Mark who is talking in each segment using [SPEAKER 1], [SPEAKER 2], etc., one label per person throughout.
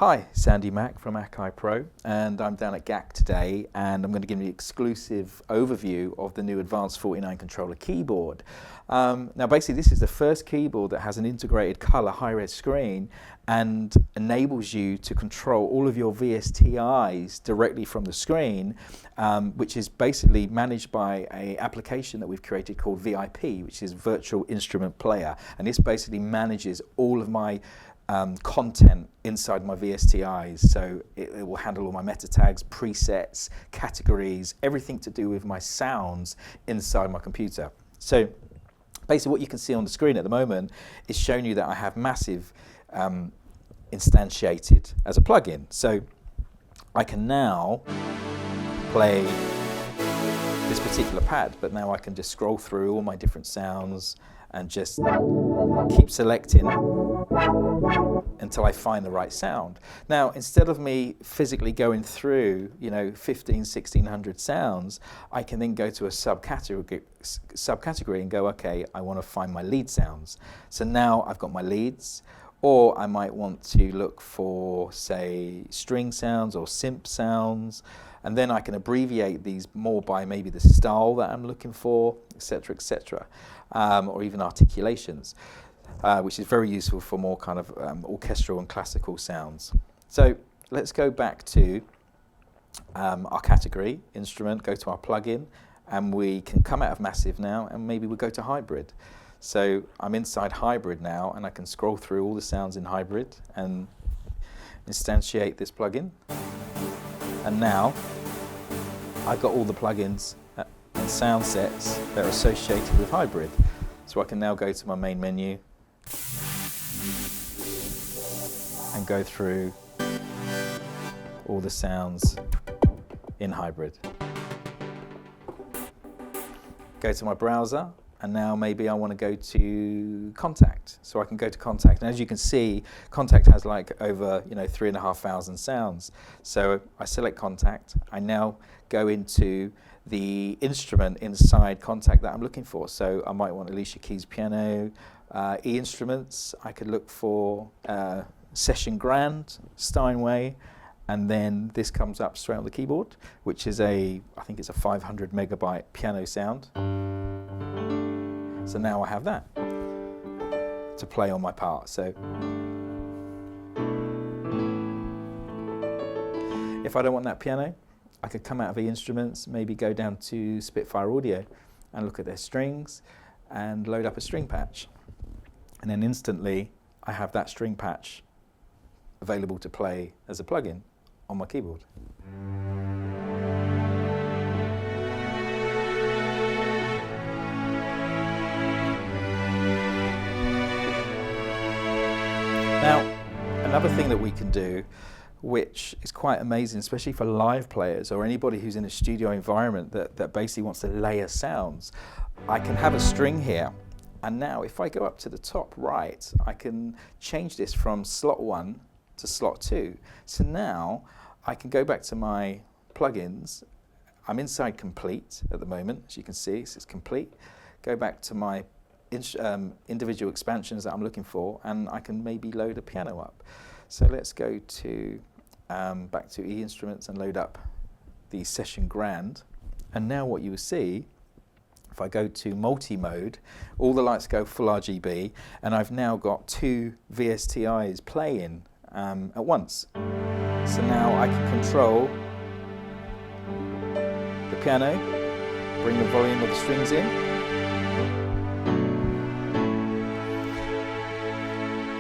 [SPEAKER 1] Hi, Sandy Mac from Akai Pro, and I'm down at GAC today, and I'm going to give you an exclusive overview of the new Advanced 49 controller keyboard. Now basically this is the first keyboard that has an integrated color high-res screen and enables you to control all of your VSTIs directly from the screen, which is basically managed by an application that we've created called VIP, which is Virtual Instrument Player, and this basically manages all of my content inside my VSTIs, so it will handle all my meta tags, presets, categories, everything to do with my sounds inside my computer. So basically what you can see on the screen at the moment is showing you that I have Massive instantiated as a plugin. So I can now play this particular pad, but now I can just scroll through all my different sounds and just keep selecting until I find the right sound. Now, instead of me physically going through, 1600 sounds, I can then go to a subcategory and go, okay, I want to find my lead sounds. So now I've got my leads, or I might want to look for, say, string sounds or synth sounds, and then I can abbreviate these more by maybe the style that I'm looking for, etc., etc., or even articulations, which is very useful for more kind of orchestral and classical sounds. So let's go back to our category, instrument, go to our plugin, and we can come out of Massive now, and maybe we'll go to hybrid. So I'm inside hybrid now, and I can scroll through all the sounds in hybrid and instantiate this plugin. And now I've got all the plugins and sound sets that are associated with hybrid. So I can now go to my main menu and go through all the sounds in hybrid. Go to my browser, and now maybe I want to go to Contact. So I can go to Contact, and as you can see, Contact has like over 3,500 sounds. So I select Contact. I now go into the instrument inside Contact that I'm looking for. So I might want Alicia Keys piano, E instruments. I could look for Session Grand, Steinway, and then this comes up straight on the keyboard, which is I think it's a 500 megabyte piano sound. So now I have that to play on my part. So if I don't want that piano, I could come out of the instruments, maybe go down to Spitfire Audio and look at their strings and load up a string patch. And then instantly I have that string patch available to play as a plugin on my keyboard. Now, another thing that we can do, which is quite amazing, especially for live players or anybody who's in a studio environment that basically wants to layer sounds, I can have a string here, and now if I go up to the top right, I can change this from slot 1 to slot 2. So now I can go back to my plugins. I'm inside complete at the moment, as you can see, so it's complete. Go back to my individual expansions that I'm looking for, and I can maybe load a piano up. So let's go to back to E instruments and load up the Session Grand. And now what you will see, if I go to multi-mode, all the lights go full RGB, and I've now got 2 VSTIs playing at once. So now I can control the piano, bring the volume of the strings in,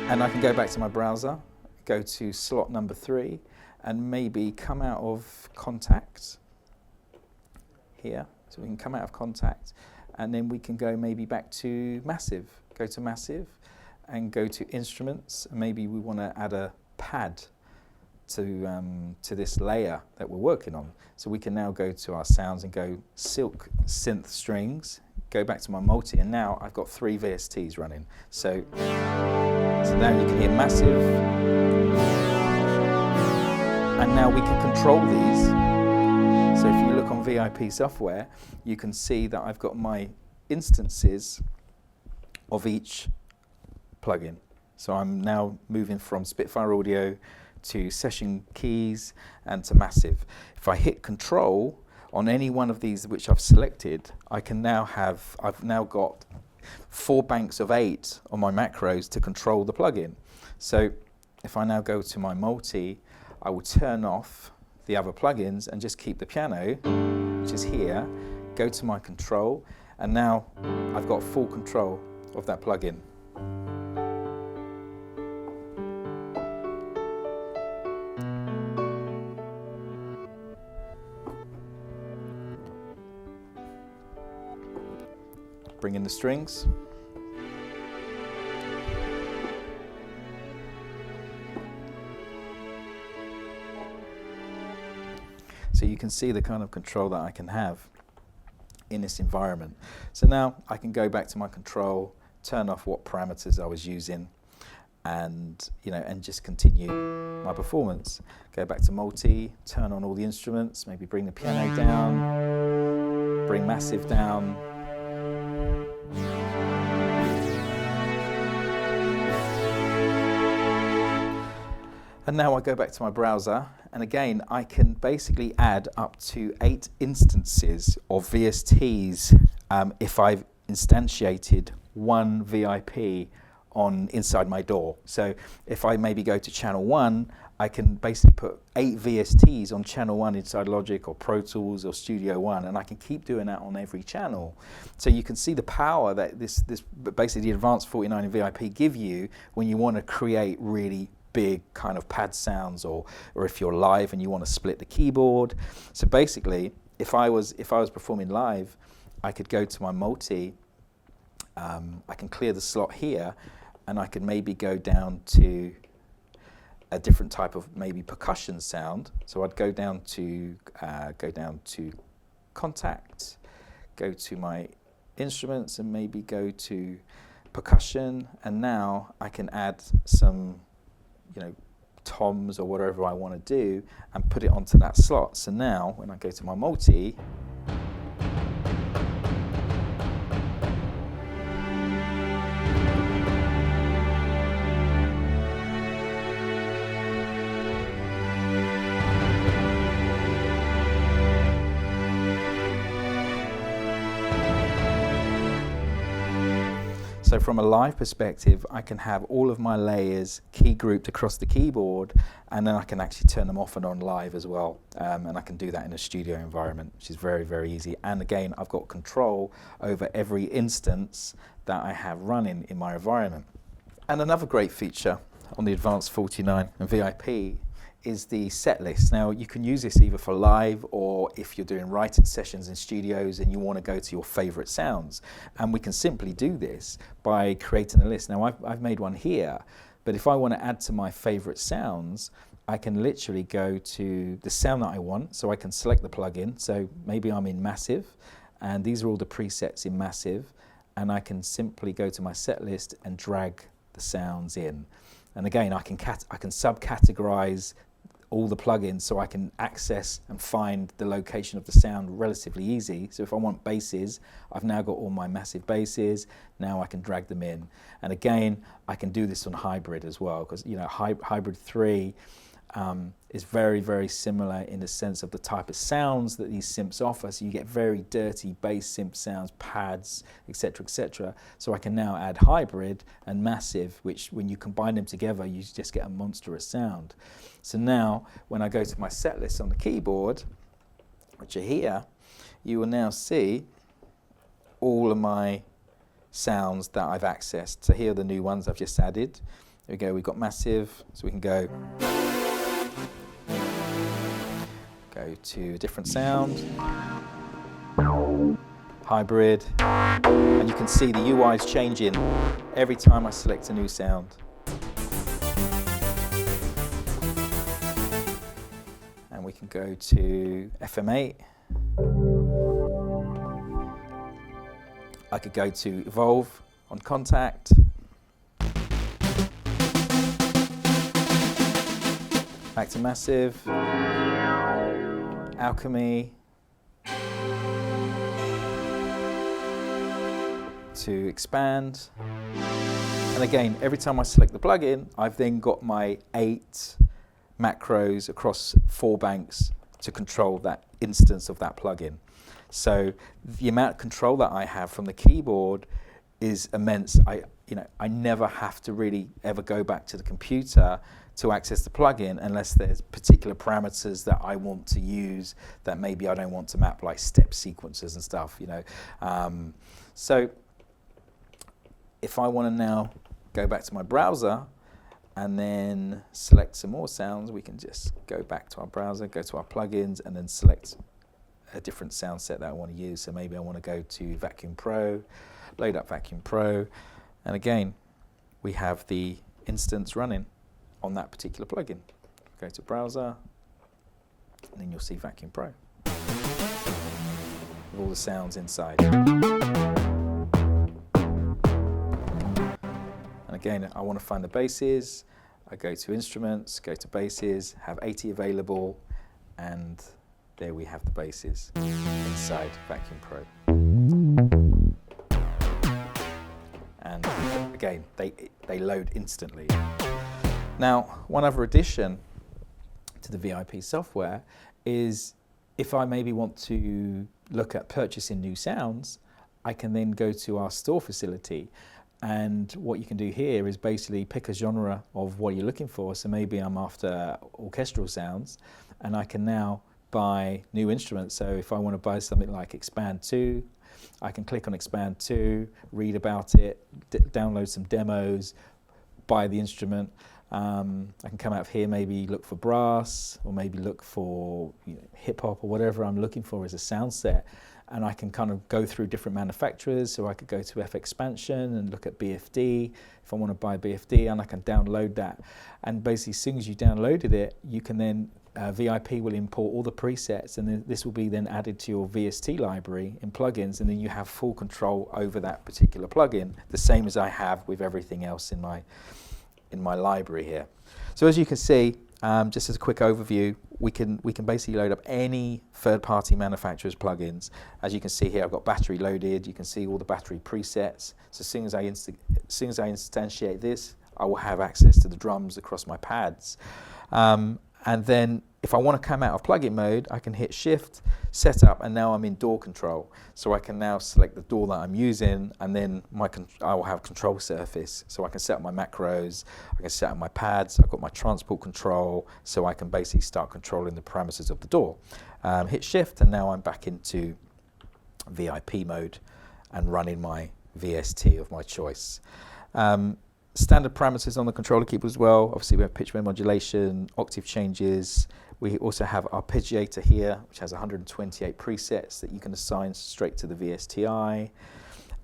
[SPEAKER 1] and I can go back to my browser, go to slot number 3, and maybe come out of Contact here. So we can come out of Contact, and then we can go maybe back to Massive. Go to Massive and go to Instruments, and maybe we want to add a pad to this layer that we're working on. So we can now go to our sounds and go Silk Synth Strings, go back to my multi, and now I've got 3 VSTs running. So now you can hear Massive, and now we can control these. So if you look on VIP software, you can see that I've got my instances of each plugin. So I'm now moving from Spitfire Audio to session keys, and to massive. If I hit Control on any one of these which I've selected, I've now got 4 banks of 8 on my macros to control the plugin. So if I now go to my multi, I will turn off the other plugins and just keep the piano, which is here, go to my control, and now I've got full control of that plugin. Bring in the strings. So you can see the kind of control that I can have in this environment. So now I can go back to my control, turn off what parameters I was using, and and just continue my performance. Go back to multi, turn on all the instruments, maybe bring the piano down, bring massive down. And now I go back to my browser, and again I can basically add up to 8 instances of VSTs if I've instantiated one VIP inside my DAW. So if I maybe go to channel 1, I can basically put 8 VSTs on channel 1 inside Logic or Pro Tools or Studio One, and I can keep doing that on every channel. So you can see the power that this basically the Advanced 49 and VIP give you when you want to create really big kind of pad sounds, or if you're live and you want to split the keyboard. So basically, if I was performing live, I could go to my multi, I can clear the slot here, and I could maybe go down to a different type of maybe percussion sound. So I'd go down to contact, go to my instruments, and maybe go to percussion, and now I can add some toms or whatever I want to do and put it onto that slot. So now when I go to my multi, so from a live perspective, I can have all of my layers key grouped across the keyboard, and then I can actually turn them off and on live as well. And I can do that in a studio environment, which is very, very easy. And again, I've got control over every instance that I have running in my environment. And another great feature on the Advanced 49 and VIP is the set list. Now you can use this either for live, or if you're doing writing sessions in studios and you want to go to your favorite sounds. And we can simply do this by creating a list. Now I've made one here, but if I want to add to my favorite sounds, I can literally go to the sound that I want. So I can select the plugin. So maybe I'm in massive, and these are all the presets in massive, and I can simply go to my set list and drag the sounds in. And again, I can subcategorize all the plugins, so I can access and find the location of the sound relatively easy. So if I want basses, I've now got all my massive basses. Now I can drag them in. And again, I can do this on hybrid as well, because hybrid 3 is very, very similar in the sense of the type of sounds that these synths offer. So you get very dirty bass synth sounds, pads, etc., etc. So I can now add hybrid and massive, which when you combine them together, you just get a monstrous sound. So now when I go to my set list on the keyboard, which are here, you will now see all of my sounds that I've accessed. So here are the new ones I've just added. There we go, we've got massive, so we can go to a different sound, hybrid, and you can see the UI is changing every time I select a new sound. And we can go to FM8. I could go to Evolve on Contact. Back to Massive. Alchemy, to expand, and again, every time I select the plugin, I've then got my 8 macros across 4 banks to control that instance of that plugin. So the amount of control that I have from the keyboard is immense. I never have to really ever go back to the computer to access the plugin unless there's particular parameters that I want to use that maybe I don't want to map, like step sequences and stuff, So if I want to now go back to my browser and then select some more sounds, we can just go back to our browser, go to our plugins, and then select a different sound set that I want to use. So maybe I want to go to Vacuum Pro, load up Vacuum Pro, and again, we have the instance running on that particular plugin. Go to browser, and then you'll see Vacuum Pro with all the sounds inside. And again, I want to find the basses. I go to Instruments, go to Basses, have 80 available, and there we have the basses inside Vacuum Pro. And again, they load instantly. Now, one other addition to the VIP software is if I maybe want to look at purchasing new sounds, I can then go to our store facility. And what you can do here is basically pick a genre of what you're looking for. So maybe I'm after orchestral sounds, and I can now buy new instruments. So if I want to buy something like Expand 2, I can click on Expand 2, read about it, download some demos, buy the instrument. I can come out of here, maybe look for brass, or maybe look for hip hop, or whatever I'm looking for as a sound set. And I can kind of go through different manufacturers. So I could go to F Expansion and look at BFD if I want to buy BFD, and I can download that. And basically, as soon as you downloaded it, you can then VIP will import all the presets, and then this will be then added to your VST library in plugins, and then you have full control over that particular plugin, the same as I have with everything else in my library here. So as you can see, just as a quick overview, we can basically load up any third-party manufacturer's plugins. As you can see here, I've got battery loaded. You can see all the battery presets. So as soon as I instantiate this, I will have access to the drums across my pads. And then if I want to come out of plugin mode, I can hit Shift, Setup, and now I'm in DAW control. So I can now select the DAW that I'm using, and then I will have control surface. So I can set up my macros, I can set up my pads, I've got my transport control, so I can basically start controlling the parameters of the DAW. Hit Shift, and now I'm back into VIP mode and running my VST of my choice. Standard parameters on the controller keyboard as well. Obviously we have pitch bend modulation, octave changes. We also have arpeggiator here, which has 128 presets that you can assign straight to the VSTI.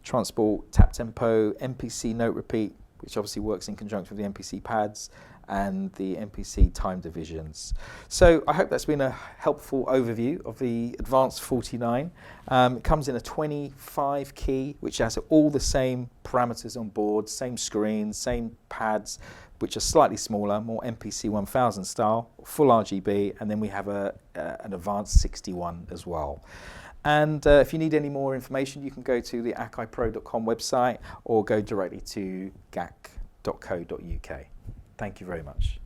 [SPEAKER 1] Transport, tap tempo, MPC note repeat, which obviously works in conjunction with the MPC pads, and the MPC time divisions. So I hope that's been a helpful overview of the Advanced 49. It comes in a 25 key, which has all the same parameters on board, same screen, same pads, which are slightly smaller, more MPC 1000 style, full RGB, and then we have an Advanced 61 as well. And if you need any more information, you can go to the akaipro.com website or go directly to gac.co.uk. Thank you very much.